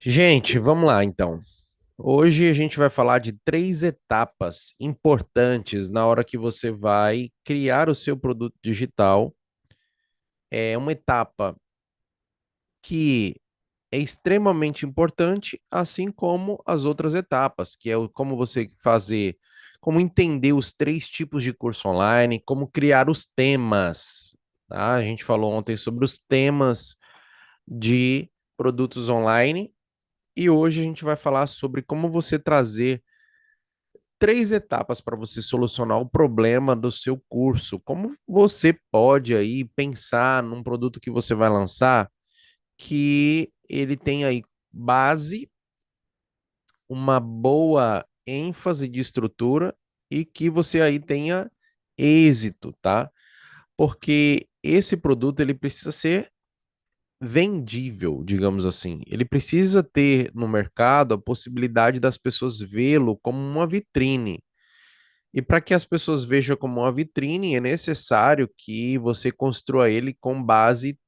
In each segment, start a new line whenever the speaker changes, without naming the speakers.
Gente, vamos lá então. Hoje a gente vai falar de três etapas importantes na hora que você vai criar o seu produto digital. É uma etapa que é extremamente importante, assim como as outras etapas, que é como você fazer, como entender os três tipos de curso online, como criar os temas. Tá? A gente falou ontem sobre os temas de produtos online. E hoje a gente vai falar sobre como você trazer três etapas para você solucionar o problema do seu curso. Como você pode aí pensar num produto que você vai lançar que ele tem aí base, uma boa ênfase de estrutura e que você aí tenha êxito, tá? Porque esse produto ele precisa ser vendível, digamos assim. Ele precisa ter no mercado a possibilidade das pessoas vê-lo como uma vitrine. E para que as pessoas vejam como uma vitrine, é necessário que você construa ele com base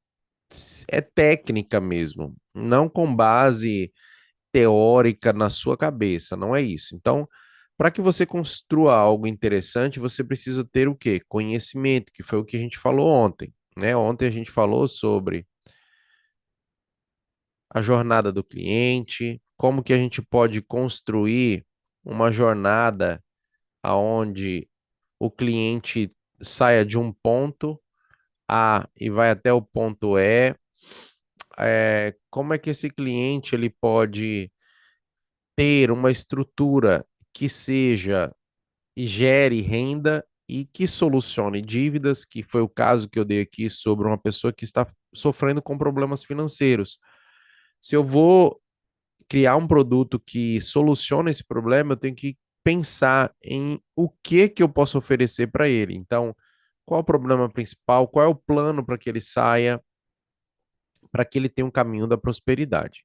técnica mesmo, não com base teórica na sua cabeça, não é isso. Então, para que você construa algo interessante, você precisa ter o quê? Conhecimento, que foi o que a gente falou ontem, né? Ontem a gente falou sobre a jornada do cliente, como que a gente pode construir uma jornada aonde o cliente saia de um ponto A e vai até o ponto E, como é que esse cliente ele pode ter uma estrutura que seja e gere renda e que solucione dívidas, que foi o caso que eu dei aqui sobre uma pessoa que está sofrendo com problemas financeiros. Se eu vou criar um produto que soluciona esse problema, eu tenho que pensar em o que que eu posso oferecer para ele. Então, qual é o problema principal? Qual é o plano para que ele saia, para que ele tenha um caminho da prosperidade?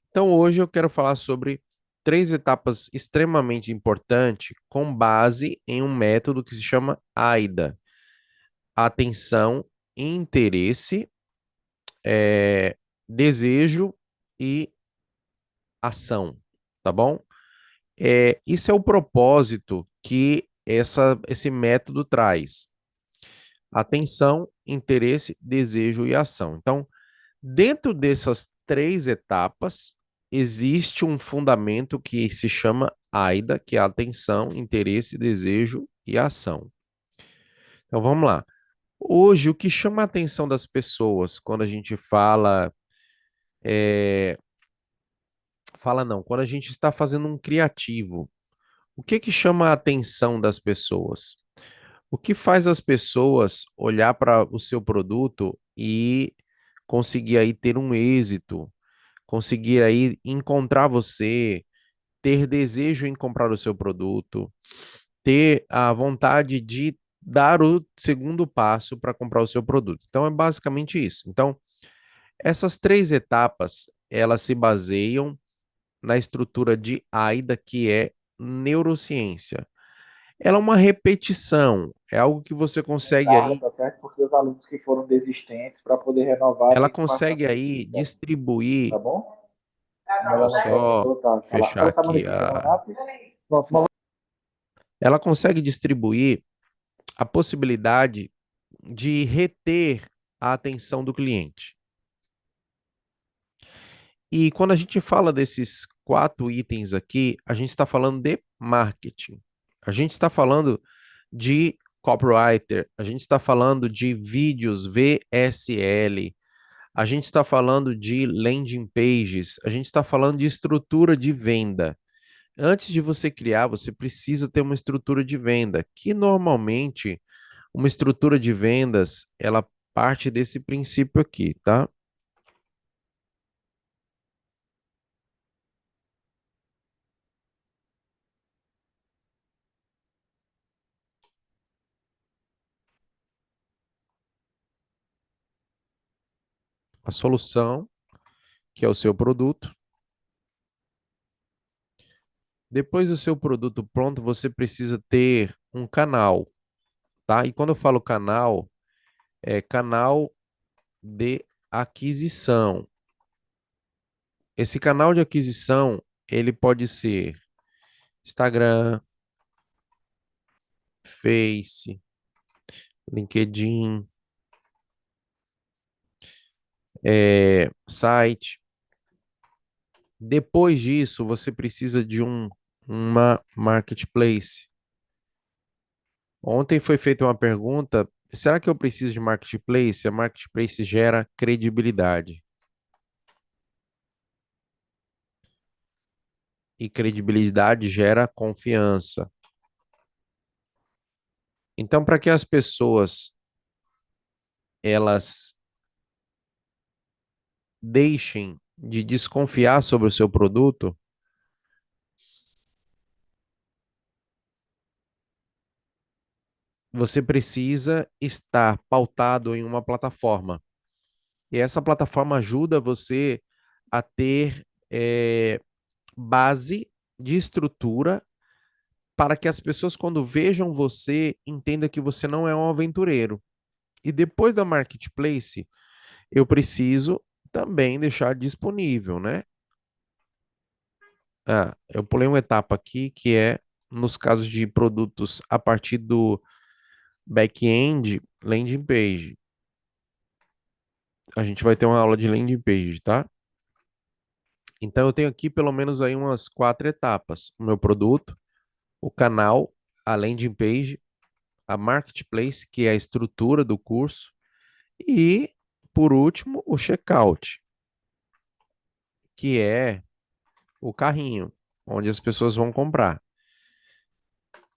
Então, hoje eu quero falar sobre três etapas extremamente importantes com base em um método que se chama AIDA: atenção, interesse, desejo e ação, tá bom? Isso é o propósito que esse método traz: atenção, interesse, desejo e ação. Então, dentro dessas três etapas, existe um fundamento que se chama AIDA, que é atenção, interesse, desejo e ação. Então, vamos lá. Hoje, o que chama a atenção das pessoas quando a gente fala não, quando a gente está fazendo um criativo, o que que chama a atenção das pessoas? O que faz as pessoas olhar para o seu produto e conseguir aí ter um êxito, conseguir aí encontrar você, ter desejo em comprar o seu produto, ter a vontade de dar o segundo passo para comprar o seu produto. Então é basicamente isso. Então, essas três etapas, elas se baseiam na estrutura de AIDA, que é neurociência. Ela é uma repetição, é algo que você consegue
Exato,
aí,
tá certo? Porque os alunos que foram desistentes, para poder renovar,
ela
tem que passar
consegue
por
aí
isso, tá
distribuir.
bom?
Deixa eu
Melhor não
só
colocar.
fechar
Fala Samuel,
aqui
que chama
a.
rápido. Pronto,
Ela consegue distribuir a possibilidade de reter a atenção do cliente. E quando a gente fala desses quatro itens aqui, a gente está falando de marketing. A gente está falando de copywriter, a gente está falando de vídeos VSL, a gente está falando de landing pages, a gente está falando de estrutura de venda. Antes de você criar, você precisa ter uma estrutura de venda, que normalmente uma estrutura de vendas, ela parte desse princípio aqui, tá? A solução, que é o seu produto. Depois do seu produto pronto, você precisa ter um canal, tá? E quando eu falo canal, é canal de aquisição. Esse canal de aquisição, ele pode ser Instagram, Face, LinkedIn, site. Depois disso, você precisa de uma marketplace. Ontem foi feita uma pergunta: será que eu preciso de marketplace? A marketplace gera credibilidade. E credibilidade gera confiança. Então, para que as pessoas elas deixem de desconfiar sobre o seu produto, você precisa estar pautado em uma plataforma. E essa plataforma ajuda você a ter base de estrutura para que as pessoas, quando vejam você, entendam que você não é um aventureiro. E depois da marketplace, eu preciso também deixar disponível, né? Ah, eu pulei uma etapa aqui que é nos casos de produtos a partir do back-end, landing page. A gente vai ter uma aula de landing page, tá? Então eu tenho aqui pelo menos aí umas 4 etapas: o meu produto, o canal, a landing page, a marketplace, que é a estrutura do curso, e por último, o checkout, que é o carrinho, onde as pessoas vão comprar.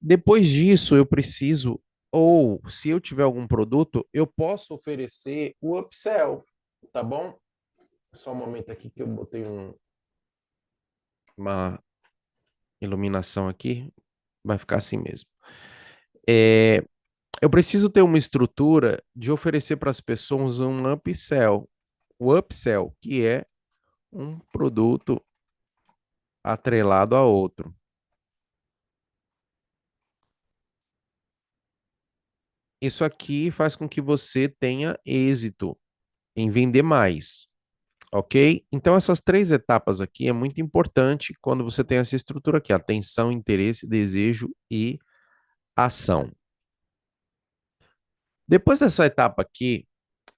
Depois disso, eu preciso, ou se eu tiver algum produto, eu posso oferecer o upsell, tá bom? Só um momento aqui que eu botei uma iluminação aqui, vai ficar assim mesmo. É, eu preciso ter uma estrutura de oferecer para as pessoas um upsell. O upsell, que é um produto atrelado a outro. Isso aqui faz com que você tenha êxito em vender mais, ok? Então, essas 3 etapas aqui é muito importante quando você tem essa estrutura aqui: atenção, interesse, desejo e ação. Depois dessa etapa aqui,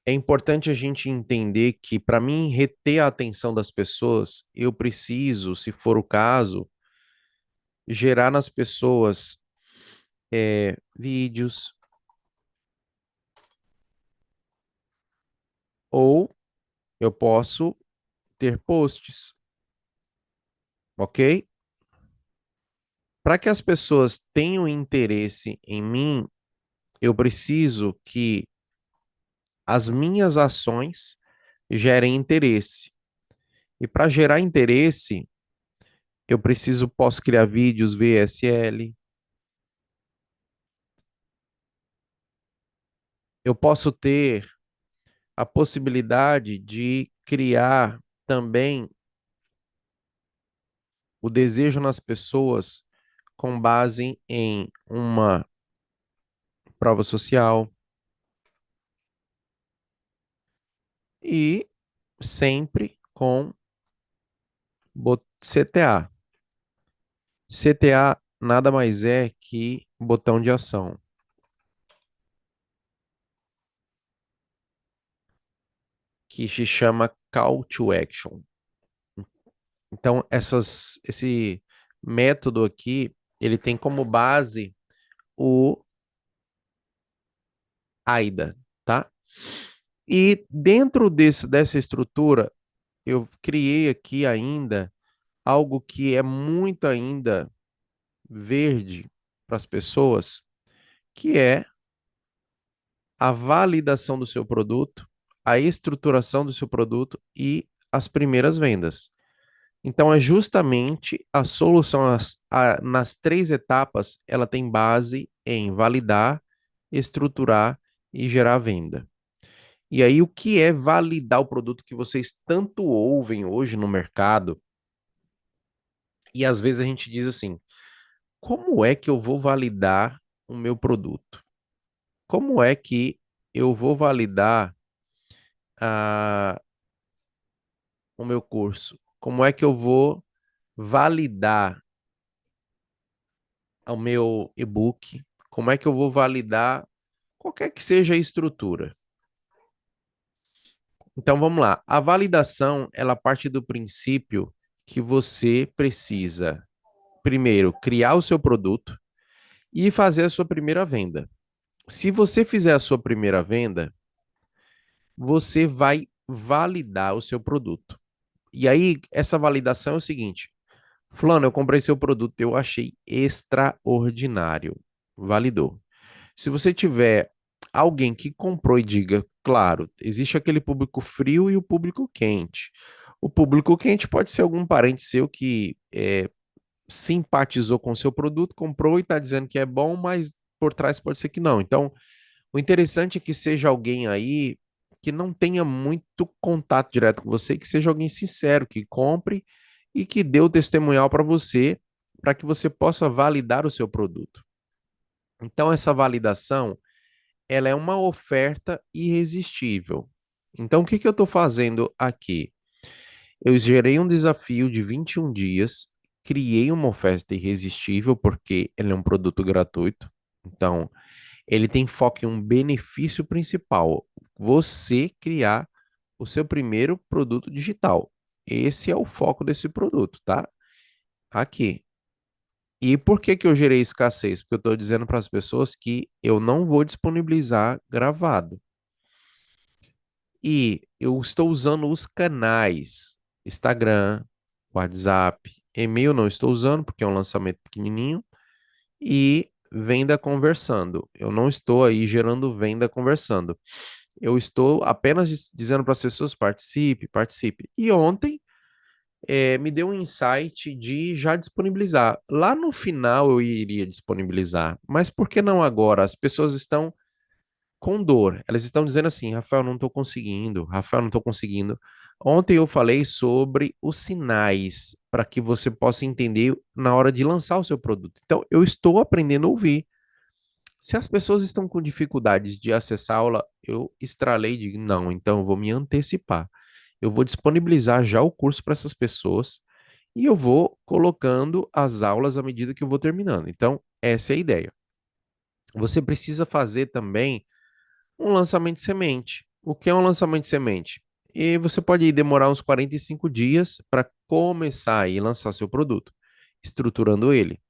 é importante a gente entender que, para mim reter a atenção das pessoas, eu preciso, se for o caso, gerar nas pessoas vídeos ou eu posso ter posts, ok? Para que as pessoas tenham interesse em mim, eu preciso que as minhas ações gerem interesse. E para gerar interesse, eu posso criar vídeos VSL, eu posso ter a possibilidade de criar também o desejo nas pessoas com base em uma prova social e sempre com CTA. CTA nada mais é que botão de ação, que se chama Call to Action. Então, esse método aqui, ele tem como base o AIDA, tá? E dentro dessa estrutura, eu criei aqui ainda algo que é muito ainda verde para as pessoas, que é a validação do seu produto, a estruturação do seu produto e as primeiras vendas. Então, é justamente a solução nas 3 etapas, ela tem base em validar, estruturar e gerar venda. E aí, o que é validar o produto que vocês tanto ouvem hoje no mercado? E às vezes a gente diz assim: como é que eu vou validar o meu produto? Como é que eu vou validar o meu curso? como é que eu vou validar o meu e-book, como é que eu vou validar qualquer que seja a estrutura. Então vamos lá. A validação, ela parte do princípio que você precisa, primeiro, criar o seu produto e fazer a sua primeira venda. Se você fizer a sua primeira venda, você vai validar o seu produto. E aí, essa validação é o seguinte: Fulano, eu comprei seu produto, eu achei extraordinário. Validou. Se você tiver alguém que comprou e diga, claro, existe aquele público frio e o público quente. O público quente pode ser algum parente seu que simpatizou com o seu produto, comprou e está dizendo que é bom, mas por trás pode ser que não. Então, o interessante é que seja alguém aí que não tenha muito contato direto com você, que seja alguém sincero, que compre e que dê o testemunhal para você, para que você possa validar o seu produto. Então, essa validação, ela é uma oferta irresistível. Então, o que que eu estou fazendo aqui? Eu gerei um desafio de 21 dias, criei uma oferta irresistível, porque ele é um produto gratuito. Então, ele tem foco em um benefício principal: você criar o seu primeiro produto digital. Esse é o foco desse produto, tá? Aqui. E por que que eu gerei escassez? Porque eu estou dizendo para as pessoas que eu não vou disponibilizar gravado. E eu estou usando os canais Instagram, WhatsApp, e-mail não estou usando porque é um lançamento pequenininho e venda conversando. Eu não estou aí gerando venda conversando. Eu estou apenas dizendo para as pessoas participe, participe. E ontem me deu um insight de já disponibilizar. Lá no final eu iria disponibilizar, mas por que não agora? As pessoas estão com dor. Elas estão dizendo assim, Rafael, não estou conseguindo, Rafael, não estou conseguindo. Ontem eu falei sobre os sinais para que você possa entender na hora de lançar o seu produto. Então, eu estou aprendendo a ouvir. Se as pessoas estão com dificuldades de acessar a aula, eu estralei de não, então eu vou me antecipar. Eu vou disponibilizar já o curso para essas pessoas e eu vou colocando as aulas à medida que eu vou terminando. Então, essa é a ideia. Você precisa fazer também um lançamento de semente. O que é um lançamento de semente? E você pode demorar uns 45 dias para começar e lançar seu produto, estruturando ele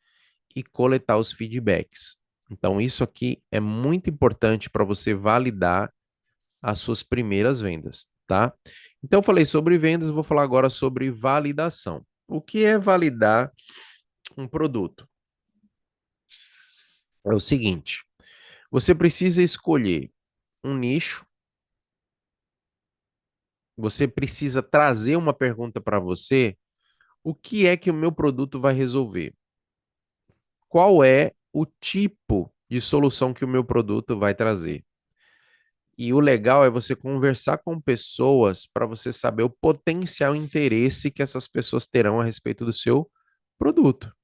e coletar os feedbacks. Então, isso aqui é muito importante para você validar as suas primeiras vendas, tá? Então, eu falei sobre vendas, vou falar agora sobre validação. O que é validar um produto? É o seguinte: você precisa escolher um nicho, você precisa trazer uma pergunta para você: o que é que o meu produto vai resolver? Qual é o tipo de solução que o meu produto vai trazer? E o legal é você conversar com pessoas para você saber o potencial interesse que essas pessoas terão a respeito do seu produto.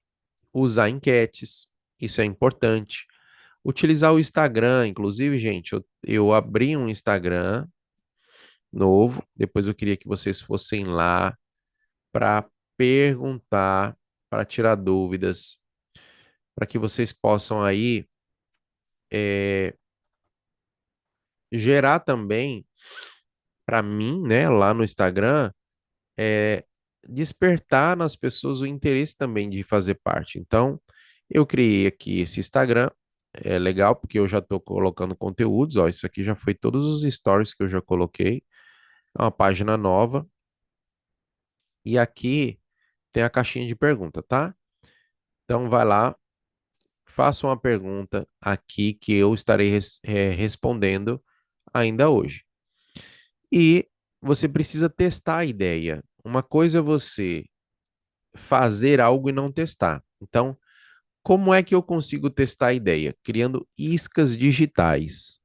Usar enquetes, isso é importante. Utilizar o Instagram, inclusive, gente, eu abri um Instagram novo, depois eu queria que vocês fossem lá para perguntar, para tirar dúvidas, para que vocês possam aí gerar também para mim, né, lá no Instagram, é, despertar nas pessoas o interesse também de fazer parte. Então, eu criei aqui esse Instagram, é legal porque eu já estou colocando conteúdos, ó, isso aqui já foi todos os stories que eu já coloquei, é uma página nova, e aqui tem a caixinha de pergunta, tá? Então, vai lá, faça uma pergunta aqui que eu estarei respondendo ainda hoje. E você precisa testar a ideia. Uma coisa é você fazer algo e não testar. Então, como é que eu consigo testar a ideia? Criando iscas digitais.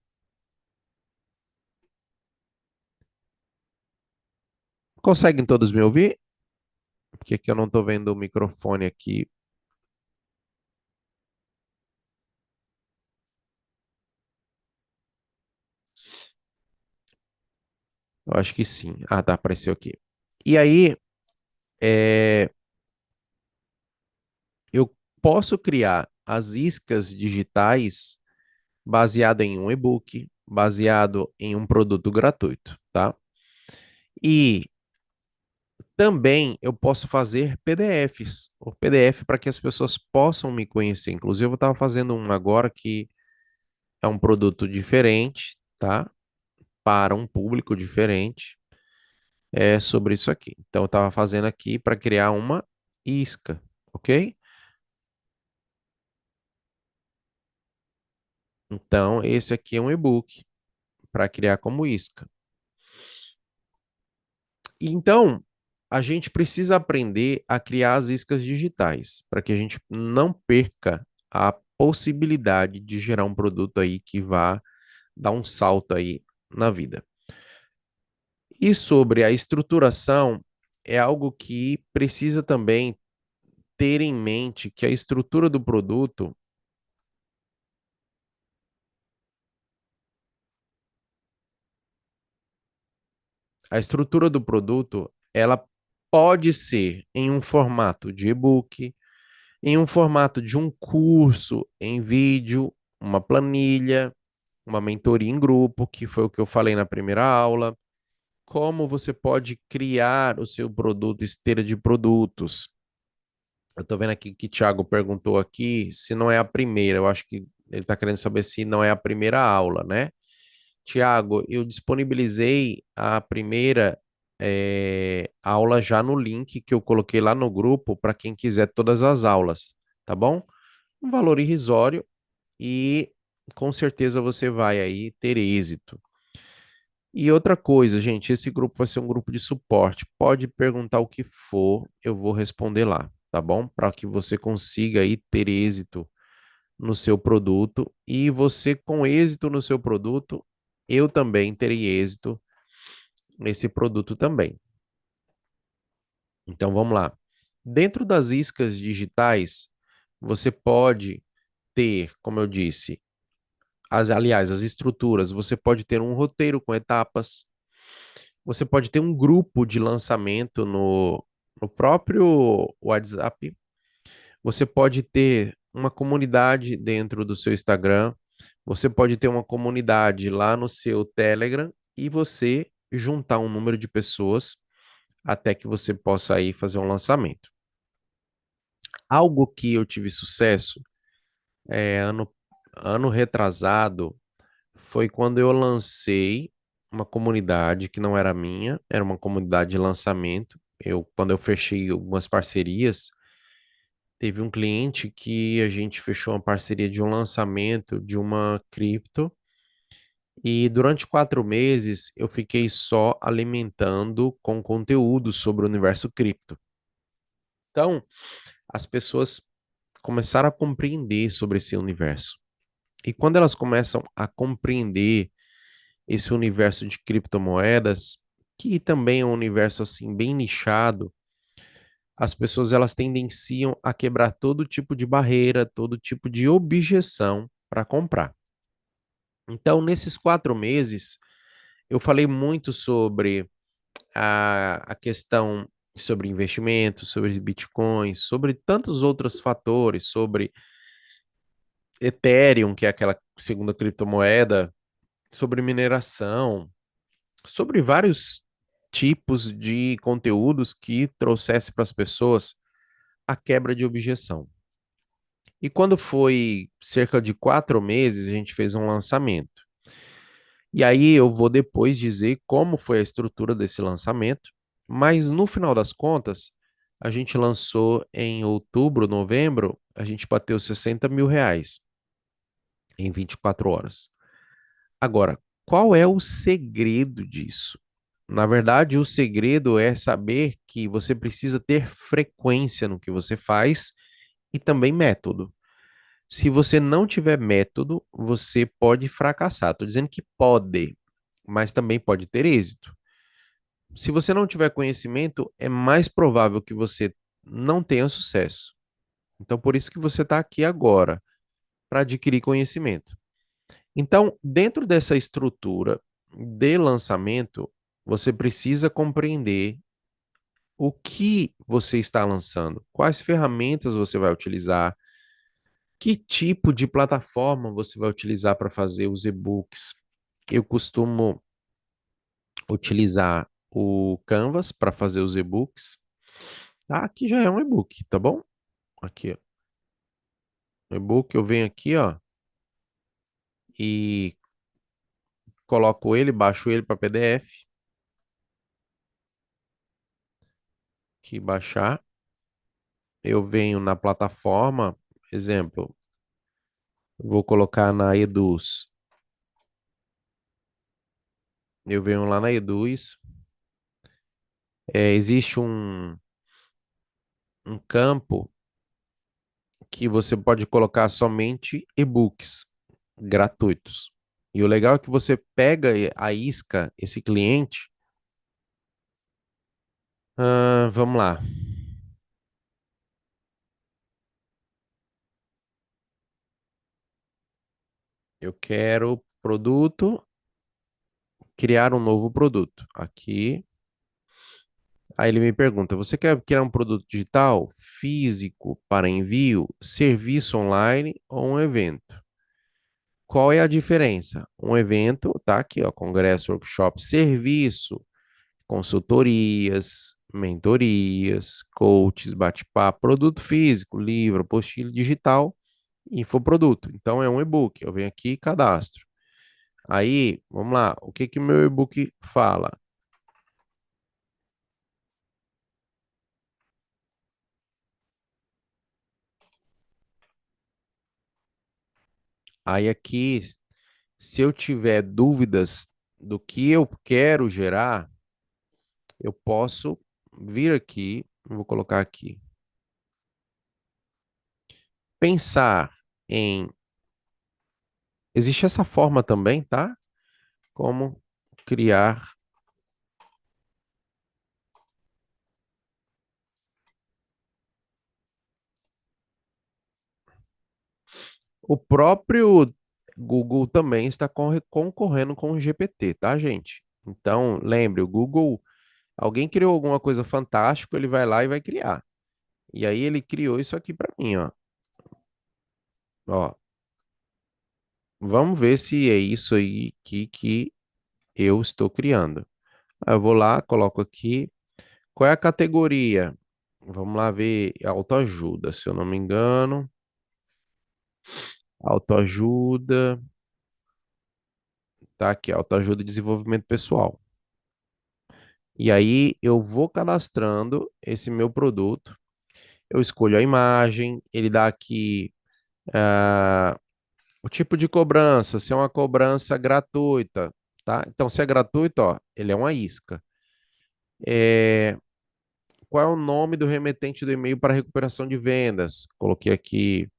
Conseguem todos me ouvir? Porque aqui eu não estou vendo o microfone aqui. Eu acho que sim. Ah, tá, apareceu aqui. E aí, é, eu posso criar as iscas digitais baseado em um e-book, baseado em um produto gratuito, tá? E também eu posso fazer PDFs, o PDF para que as pessoas possam me conhecer. Inclusive, eu estava fazendo um agora que é um produto diferente, tá? Para um público diferente, é sobre isso aqui. Então, eu estava fazendo aqui para criar uma isca, ok? Então, esse aqui é um e-book para criar como isca. Então, a gente precisa aprender a criar as iscas digitais para que a gente não perca a possibilidade de gerar um produto aí que vá dar um salto aí na vida. E sobre a estruturação, é algo que precisa também ter em mente que a estrutura do produto, ela pode ser em um formato de e-book, em um formato de um curso em vídeo, uma planilha, uma mentoria em grupo, que foi o que eu falei na primeira aula. Como você pode criar o seu produto, esteira de produtos. Eu estou vendo aqui que o Thiago perguntou aqui se não é a primeira. Eu acho que ele está querendo saber se não é a primeira aula, né? Tiago, eu disponibilizei a primeira aula já no link que eu coloquei lá no grupo para quem quiser todas as aulas, tá bom? Um valor irrisório e com certeza você vai aí ter êxito. E outra coisa, gente, esse grupo vai ser um grupo de suporte. Pode perguntar o que for, eu vou responder lá, tá bom? Para que você consiga aí ter êxito no seu produto e você com êxito no seu produto, eu também terei êxito nesse produto também. Então vamos lá. Dentro das iscas digitais, você pode ter, como eu disse, aliás, as estruturas, você pode ter um roteiro com etapas, você pode ter um grupo de lançamento no próprio WhatsApp, você pode ter uma comunidade dentro do seu Instagram, você pode ter uma comunidade lá no seu Telegram e você juntar um número de pessoas até que você possa aí fazer um lançamento. Algo que eu tive sucesso ano retrasado foi quando eu lancei uma comunidade que não era minha, era uma comunidade de lançamento. Quando eu fechei algumas parcerias, teve um cliente que a gente fechou uma parceria de um lançamento de uma cripto e durante 4 meses eu fiquei só alimentando com conteúdo sobre o universo cripto. Então, as pessoas começaram a compreender sobre esse universo. E quando elas começam a compreender esse universo de criptomoedas, que também é um universo assim bem nichado, as pessoas elas tendenciam a quebrar todo tipo de barreira, todo tipo de objeção para comprar. Então, nesses 4 meses, eu falei muito sobre a questão sobre investimento, sobre bitcoins, sobre tantos outros fatores, sobre Ethereum, que é aquela segunda criptomoeda, sobre mineração, sobre vários tipos de conteúdos que trouxesse para as pessoas a quebra de objeção. E quando foi cerca de 4 meses, a gente fez um lançamento. E aí eu vou depois dizer como foi a estrutura desse lançamento, mas no final das contas, a gente lançou em outubro, novembro, a gente bateu R$ 60.000 em 24 horas. Agora, qual é o segredo disso? Na verdade, o segredo é saber que você precisa ter frequência no que você faz e também método. Se você não tiver método, você pode fracassar. Estou dizendo que pode, mas também pode ter êxito. Se você não tiver conhecimento, é mais provável que você não tenha sucesso. Então, por isso que você está aqui agora, para adquirir conhecimento. Então, dentro dessa estrutura de lançamento, você precisa compreender o que você está lançando, quais ferramentas você vai utilizar, que tipo de plataforma você vai utilizar para fazer os e-books. Eu costumo utilizar o Canvas para fazer os e-books. Ah, aqui já é um e-book, tá bom? Aqui, ó. O e-book eu venho aqui, ó, e coloco ele, baixo ele para PDF, que baixar. Eu venho na plataforma, exemplo, vou colocar na Eduz. Eu venho lá na Eduz. Existe um campo que você pode colocar somente e-books gratuitos. E o legal é que você pega a isca, esse cliente. Vamos lá. Eu quero produto, criar um novo produto. Aqui. Aí ele me pergunta: você quer criar um produto digital, físico para envio, serviço online ou um evento? Qual é a diferença? Um evento, tá aqui, ó, congresso, workshop, serviço, consultorias, mentorias, coaches, bate-papo, produto físico, livro, apostila digital, infoproduto. Então é um e-book. Eu venho aqui e cadastro. Aí, vamos lá, o que que o meu e-book fala? Aí aqui, se eu tiver dúvidas do que eu quero gerar, eu posso vir aqui, vou colocar aqui, pensar em. Existe essa forma também, tá? Como criar. O próprio Google também está concorrendo com o GPT, tá, gente? Então, lembre, o Google, alguém criou alguma coisa fantástica, ele vai lá e vai criar. E aí ele criou isso aqui para mim, ó. Ó, vamos ver se é isso aí que eu estou criando. Aí eu vou lá, coloco aqui. Qual é a categoria? Vamos lá ver, autoajuda, se eu não me engano. Autoajuda, tá aqui, autoajuda e desenvolvimento pessoal. E aí eu vou cadastrando esse meu produto. Eu escolho a imagem, ele dá aqui o tipo de cobrança, se é uma cobrança gratuita, tá? Então, se é gratuito, ó, ele é uma isca. É, qual é o nome do remetente do e-mail para recuperação de vendas? Coloquei aqui.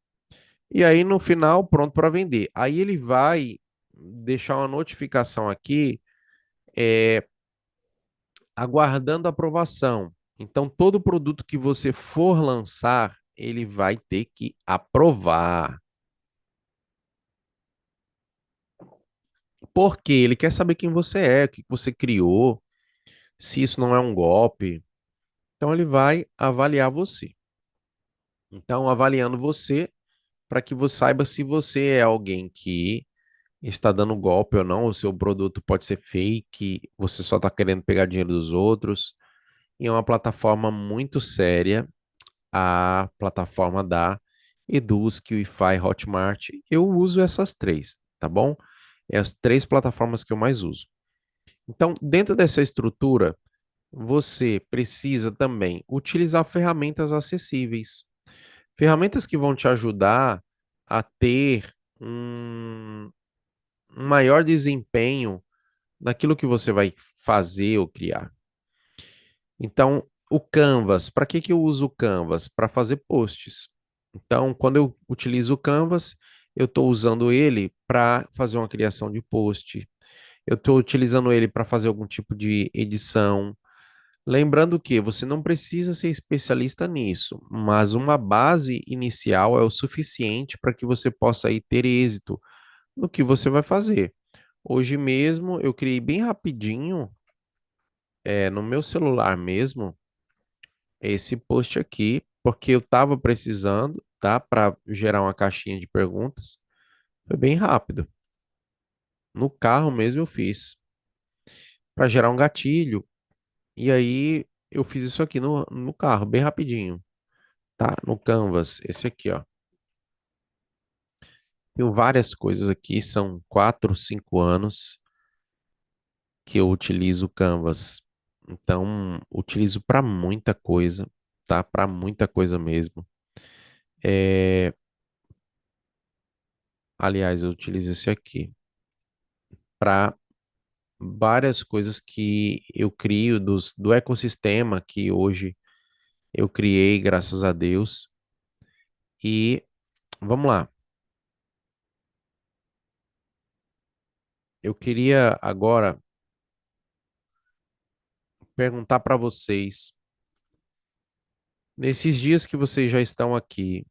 E aí, no final, pronto para vender. Aí ele vai deixar uma notificação aqui, é, aguardando aprovação. Então, todo produto que você for lançar, ele vai ter que aprovar. Porque ele quer saber quem você é, o que você criou, se isso não é um golpe. Então, ele vai avaliar você. Então, avaliando você, para que você saiba se você é alguém que está dando golpe ou não, o seu produto pode ser fake, você só está querendo pegar dinheiro dos outros. E é uma plataforma muito séria, a plataforma da Edusk, Wi-Fi, Hotmart. Eu uso essas três, tá bom? É as três plataformas que eu mais uso. Então, dentro dessa estrutura, você precisa também utilizar ferramentas acessíveis. Ferramentas que vão te ajudar a ter um maior desempenho naquilo que você vai fazer ou criar. Então, o Canvas, para que que eu uso o Canvas? Para fazer posts. Então, quando eu utilizo o Canvas, eu estou usando ele para fazer uma criação de post. Eu estou utilizando ele para fazer algum tipo de edição. Lembrando que você não precisa ser especialista nisso, mas uma base inicial é o suficiente para que você possa aí ter êxito no que você vai fazer. Hoje mesmo eu criei bem rapidinho, no meu celular mesmo. esse post aqui, porque eu estava precisando, tá? Para gerar uma caixinha de perguntas. Foi bem rápido. No carro mesmo eu fiz. Para gerar um gatilho. E aí eu fiz isso aqui no carro, bem rapidinho, tá? No Canvas, esse aqui, ó. Tenho várias coisas aqui, são 4, 5 anos que eu utilizo o Canvas. Então, utilizo para muita coisa, tá? Para muita coisa mesmo. É, aliás, eu utilizo esse aqui para várias coisas que eu crio do ecossistema que hoje eu criei, graças a Deus. E vamos lá. Eu queria agora perguntar para vocês, nesses dias que vocês já estão aqui,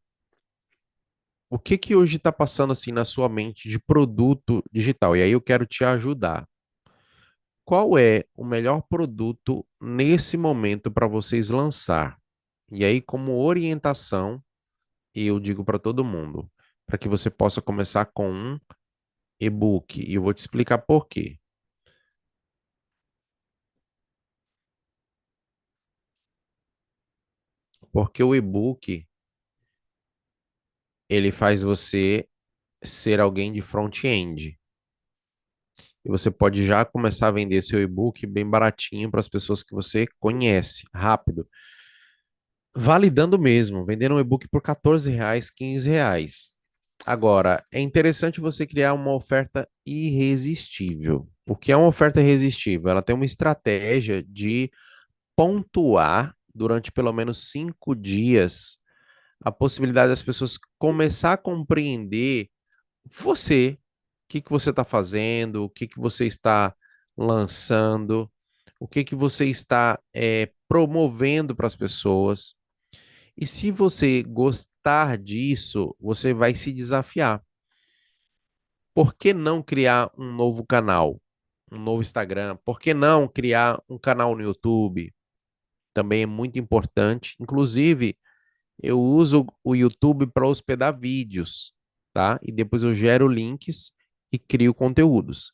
o que que hoje está passando assim na sua mente de produto digital? E aí eu quero te ajudar. Qual é o melhor produto nesse momento para vocês lançar? E aí, como orientação, eu digo para todo mundo, para que você possa começar com um e-book. E eu vou te explicar por quê. Porque o e-book, ele faz você ser alguém de front-end. E você pode já começar a vender seu e-book bem baratinho para as pessoas que você conhece, rápido. Validando mesmo, vendendo um e-book por R$ 14, R$ 15. Agora, é interessante você criar uma oferta irresistível. O que é uma oferta irresistível? Ela tem uma estratégia de pontuar durante pelo menos 5 dias a possibilidade das pessoas começar a compreender você, o que que você está fazendo, o que que você está lançando, o que que você está promovendo para as pessoas. E se você gostar disso, você vai se desafiar. Por que não criar um novo canal, um novo Instagram? Por que não criar um canal no YouTube? Também é muito importante. Inclusive, eu uso o YouTube para hospedar vídeos, tá? E depois eu gero links e crio conteúdos.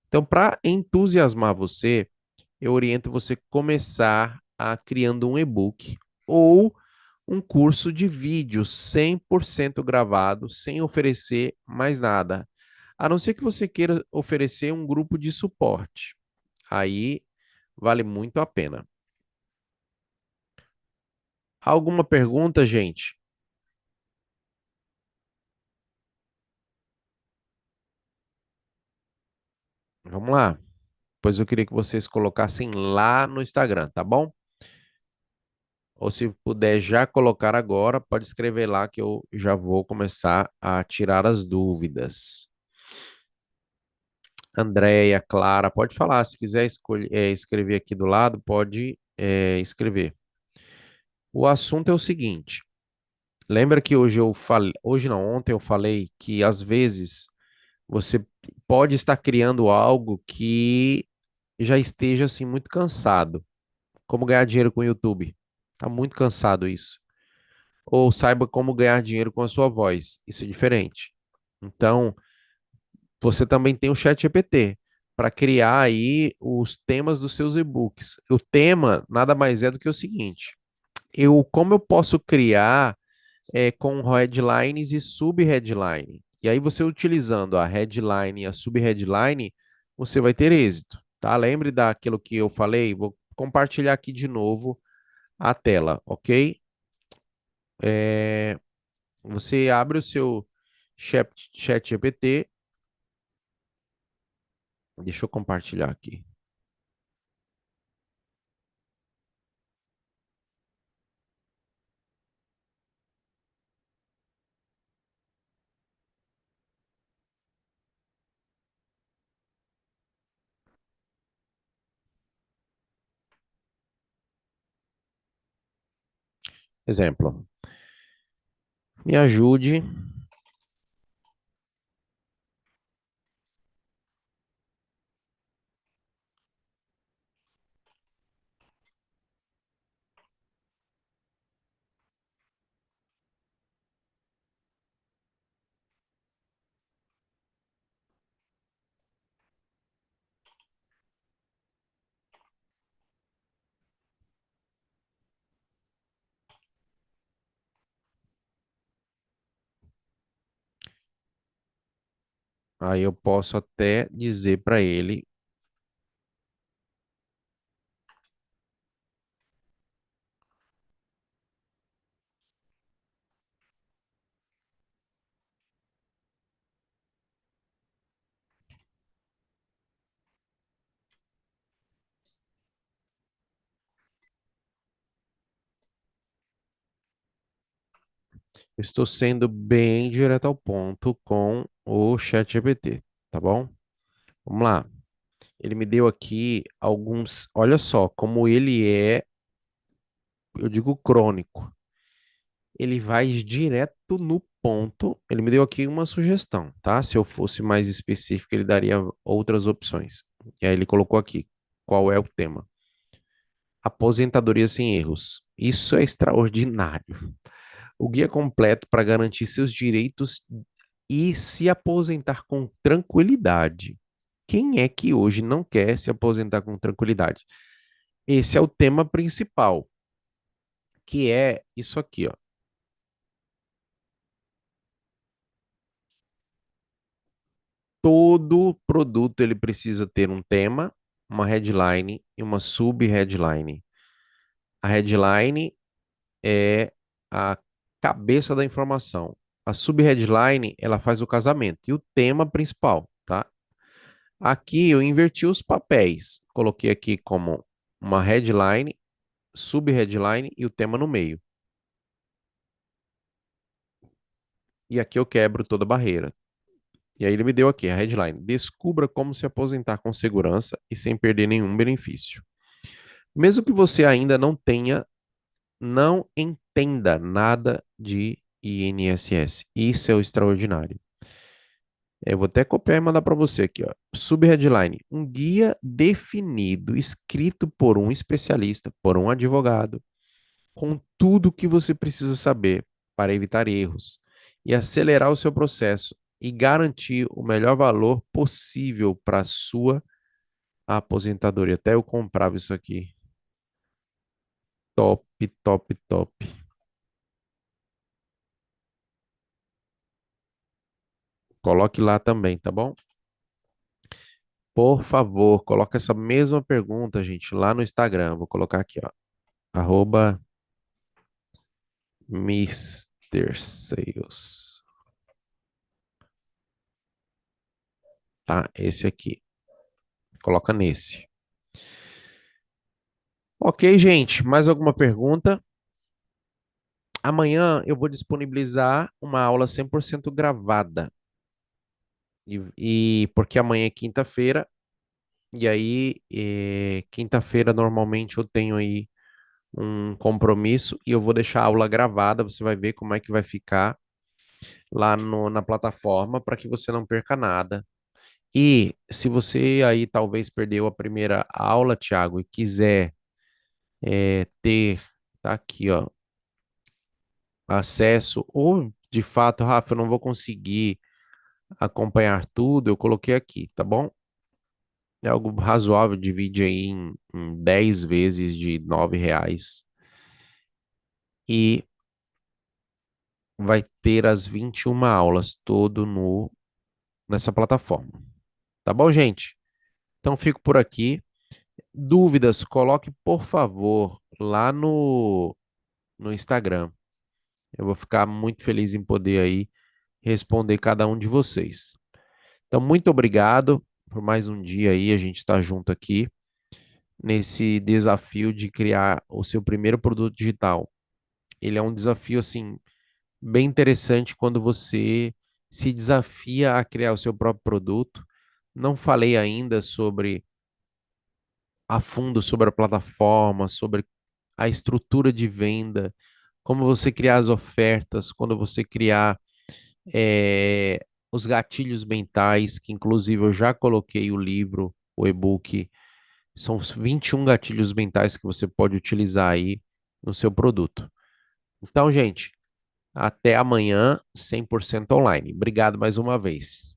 Então, para entusiasmar você, eu oriento você começar a criando um e-book ou um curso de vídeo 100% gravado, sem oferecer mais nada. A não ser que você queira oferecer um grupo de suporte. Aí vale muito a pena. Alguma pergunta, gente? Vamos lá. Pois eu queria que vocês colocassem lá no Instagram, tá bom? Ou se puder já colocar agora, pode escrever lá que eu já vou começar a tirar as dúvidas. Andréia, Clara, pode falar. Se quiser escrever aqui do lado, pode escrever. O assunto é o seguinte. Lembra que hoje eu falei, hoje não, ontem eu falei que às vezes você pode estar criando algo que já esteja assim muito cansado. Como ganhar dinheiro com o YouTube? Tá muito cansado isso. Ou saiba como ganhar dinheiro com a sua voz. Isso é diferente. Então, você também tem o ChatGPT para criar aí os temas dos seus e-books. O tema nada mais é do que o seguinte: como eu posso criar com headlines e sub-headline? E aí você utilizando a headline e a sub-headline, você vai ter êxito, tá? Lembre daquilo que eu falei. Vou compartilhar aqui de novo a tela, ok? É, você abre o seu chat GPT. Deixa eu compartilhar aqui. Exemplo. Me ajude Aí eu posso até dizer para ele, eu estou sendo bem direto ao ponto com o ChatGPT, tá bom? Vamos lá. Ele me deu aqui alguns, olha só, como ele é, eu digo crônico. Ele vai direto no ponto. Ele me deu aqui uma sugestão, tá? Se eu fosse mais específico, ele daria outras opções. E aí ele colocou aqui, qual é o tema? Aposentadoria sem erros. Isso é extraordinário. O guia completo para garantir seus direitos e se aposentar com tranquilidade. Quem é que hoje não quer se aposentar com tranquilidade? Esse é o tema principal, que é isso aqui, ó. Todo produto ele precisa ter um tema, uma headline e uma sub-headline. A headline é a cabeça da informação. A sub-headline, ela faz o casamento e o tema principal, tá? Aqui eu inverti os papéis. Coloquei aqui como uma headline, sub-headline e o tema no meio. E aqui eu quebro toda a barreira. E aí ele me deu aqui a headline: Descubra como se aposentar com segurança e sem perder nenhum benefício. Mesmo que você ainda não entenda nada de INSS. Isso é o extraordinário. Eu vou até copiar e mandar para você aqui, ó. Subheadline: um guia definido, escrito por um especialista, por um advogado, com tudo o que você precisa saber para evitar erros e acelerar o seu processo e garantir o melhor valor possível para a sua aposentadoria. Até eu comprava isso aqui. Top, top, top. Coloque lá também, tá bom? Por favor, coloque essa mesma pergunta, gente, lá no Instagram. Vou colocar aqui, ó. Arroba Mr. Sales. Tá? Esse aqui. Coloca nesse. Ok, gente. Mais alguma pergunta? Amanhã eu vou disponibilizar uma aula 100% gravada. Porque amanhã é quinta-feira. E aí, quinta-feira normalmente eu tenho aí um compromisso e eu vou deixar a aula gravada. Você vai ver como é que vai ficar lá na plataforma para que você não perca nada. E se você aí talvez perdeu a primeira aula, Thiago, e quiser ter, tá aqui, ó, acesso, ou de fato, Rafa, eu não vou conseguir acompanhar tudo, eu coloquei aqui, tá bom? É algo razoável, divide aí em 10 vezes de R$ 9 e vai ter as 21 aulas todo nessa plataforma. Tá bom, gente? Então fico por aqui. Dúvidas, coloque por favor lá no Instagram. Eu vou ficar muito feliz em poder aí responder cada um de vocês. Então, muito obrigado por mais um dia aí, a gente está junto aqui nesse desafio de criar o seu primeiro produto digital. Ele é um desafio assim bem interessante quando você se desafia a criar o seu próprio produto. Não falei ainda sobre a fundo sobre a plataforma, sobre a estrutura de venda, como você criar as ofertas, quando você criar eh, os gatilhos mentais, que inclusive eu já coloquei o livro, o e-book, são os 21 gatilhos mentais que você pode utilizar aí no seu produto. Então, gente, até amanhã, 100% online. Obrigado mais uma vez.